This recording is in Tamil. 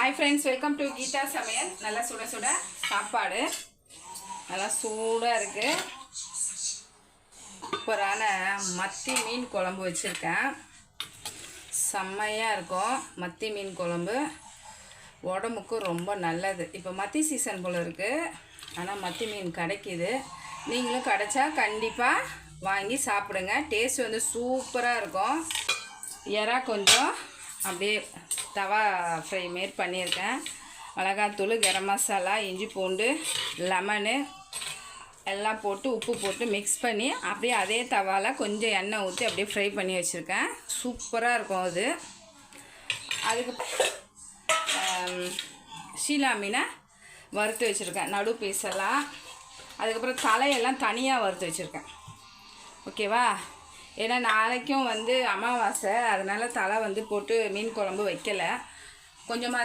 Hi friends, welcome to Geetha Samayal. நல்லா சுட சுட சாப்பாடு நல்லா சூடாக இருக்குது. சூப்பரான மத்தி மீன் குழம்பு வச்சுருக்கேன். செம்மையாக இருக்கும். மத்தி மீன் குழம்பு உடம்புக்கு ரொம்ப நல்லது. இப்போ மத்தி சீசன் போல் இருக்குது, ஆனால் மத்தி மீன் கிடைக்கிது. நீங்களும் கிடைச்சா கண்டிப்பாக வாங்கி சாப்பிடுங்க. டேஸ்ட் வந்து சூப்பராக இருக்கும். எறா கொஞ்சம் அப்படியே தவா ஃப்ரை மாரி பண்ணியிருக்கேன். மிளகாத்தூள், கரம் மசாலா, இஞ்சி பூண்டு, லெமனு எல்லாம் போட்டு உப்பு போட்டு மிக்ஸ் பண்ணி அப்படியே அதே தவாவில் கொஞ்சம் எண்ணெய் ஊற்றி அப்படியே ஃப்ரை பண்ணி வச்சுருக்கேன். சூப்பராக இருக்கும் அது. அதுக்கு ஷீலா மீனை வறுத்து வச்சுருக்கேன், நடு பீஸெல்லாம். அதுக்கப்புறம் தலையெல்லாம் தனியாக வறுத்து வச்சுருக்கேன். ஓகேவா? ஏன்னா நாளைக்கும் வந்து அமாவாசை, அதனால் தலை வந்து போட்டு மீன் குழம்பு வைக்கலை. கொஞ்சமாக தான்